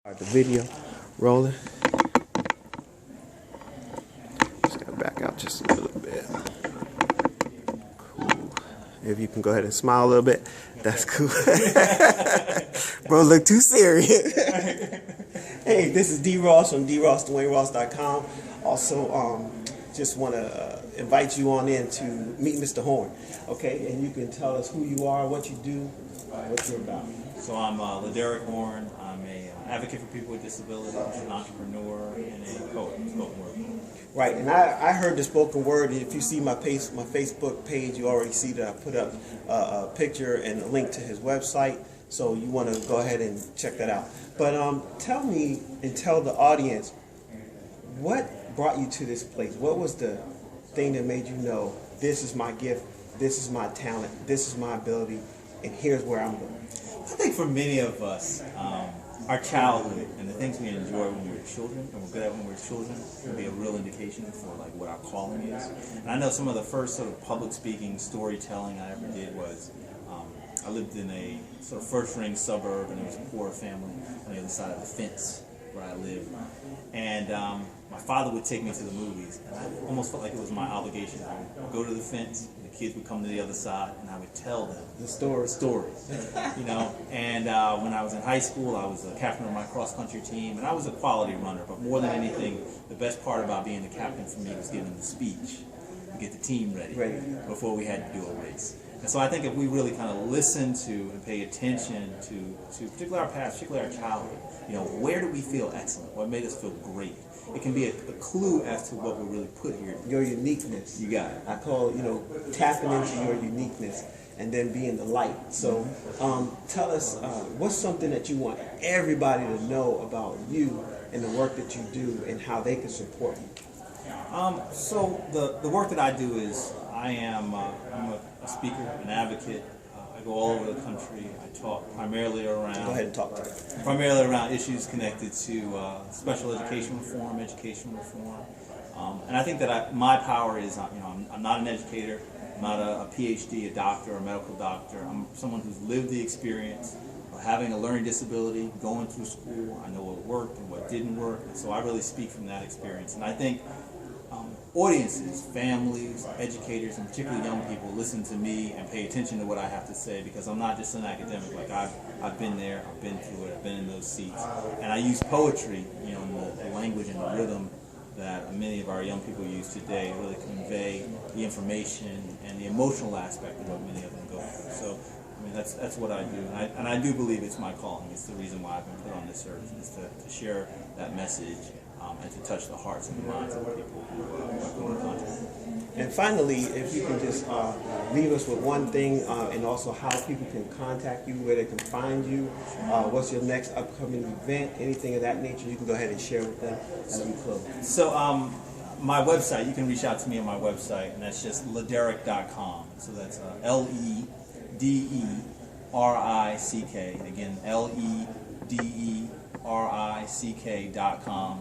The video rolling. Just gotta back out just a little bit. Cool. If you can go ahead and smile a little bit, that's cool. Bro, look too serious. Hey, this is D Ross from DRoss.DwayneRoss.com. Also, just want to invite you on in to meet Mr. Horne. Okay, and you can tell us who you are, what you do, what you're about. So I'm LeDerick Horne. I'm an advocate for people with disabilities, an entrepreneur, and a poet, spoken word poet. Right, and I heard the spoken word. If you see my Facebook page, you already see that I put up a picture and a link to his website. So you want to go ahead and check that out. But tell me and tell the audience, what brought you to this place? What was the thing that made you know, this is my gift, this is my talent, this is my ability, and here's where I'm going? I think for many of us, our childhood and the things we enjoy when we were children and we're good at when we were children can be a real indication for like what our calling is. And I know some of the first sort of public speaking, storytelling I ever did was I lived in a sort of first ring suburb, and there was a poor family on the other side of the fence where I lived. And my father would take me to the movies, and I almost felt like it was my obligation. I would go to the fence, and the kids would come to the other side, and I would tell them The stories. you know. And when I was in high school, I was the captain of my cross-country team, and I was a quality runner. But more than anything, the best part about being the captain for me was giving the speech to get the team ready before we had to do a race. And so I think if we really kind of listen to and pay attention to particularly our past, particularly our childhood, you know, where do we feel excellent? What made us feel great? It can be a clue as to what we really put here. Your uniqueness. You got it. I call it, tapping into your uniqueness and then being the light. So tell us, what's something that you want everybody to know about you and the work that you do and how they can support you? So the work that I do is I'm a speaker, an advocate. I go all over the country. I talk primarily around. Go ahead and talk to me. Primarily around issues connected to special education reform, education reform, and I think that my power is, I'm not an educator, I'm not a PhD, a doctor, a medical doctor. I'm someone who's lived the experience of having a learning disability, going through school. I know what worked and what didn't work, and so I really speak from that experience. And I think audiences, families, educators, and particularly young people listen to me and pay attention to what I have to say, because I'm not just an academic. Like I've been there, I've been through it, I've been in those seats, and I use poetry, in the language and the rhythm that many of our young people use today to really convey the information and the emotional aspect of what many of them go through. So, that's what I do, and I do believe it's my calling. It's the reason why I've been put on this earth, is to share that message. And to touch the hearts and the minds of the people who are in contact. And finally, if you can just leave us with one thing, and also how people can contact you, where they can find you, what's your next upcoming event, anything of that nature, you can go ahead and share with them as we close. So my website, you can reach out to me on my website, and that's just LeDerick.com. So that's LeDerick. Again, LeDerick.com.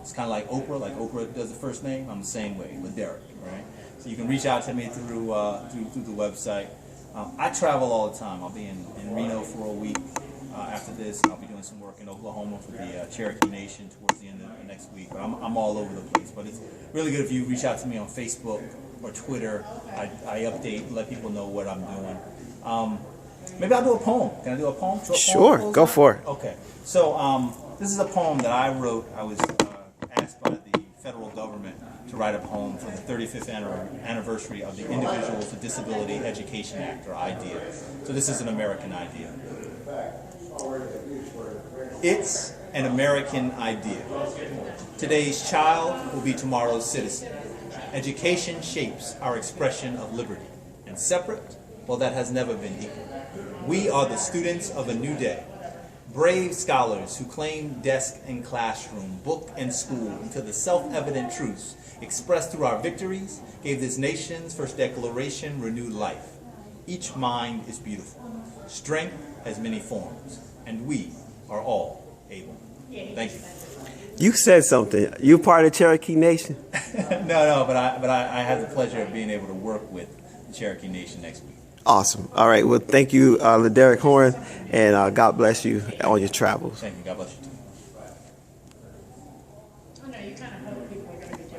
It's kind of like Oprah does the first name. I'm the same way, LeDerick, right? So you can reach out to me through the website. I travel all the time. I'll be in Reno for a week after this, and I'll be doing some work in Oklahoma for the Cherokee Nation towards the end of the next week. But I'm all over the place. But it's really good if you reach out to me on Facebook or Twitter. I update, let people know what I'm doing. Maybe I'll do a poem. Can I do a poem? Sure, go for it. Okay. So this is a poem that I wrote. I was asked by the federal government to write a poem for the 35th anniversary of the Individuals with Disability Education Act, or IDEA. So this is an American idea. It's an American idea. Today's child will be tomorrow's citizen. Education shapes our expression of liberty. And separate, well, that has never been equal. We are the students of a new day. Brave scholars who claim desk and classroom, book and school into the self-evident truths expressed through our victories gave this nation's first declaration renewed life. Each mind is beautiful. Strength has many forms, and we are all able. Thank you. You said something. You part of Cherokee Nation? No, but I have the pleasure of being able to work with the Cherokee Nation next week. Awesome. All right. Well, thank you, LeDerick Horne, and God bless you on your travels. Thank you. God bless you too. you kind of hope people are going to be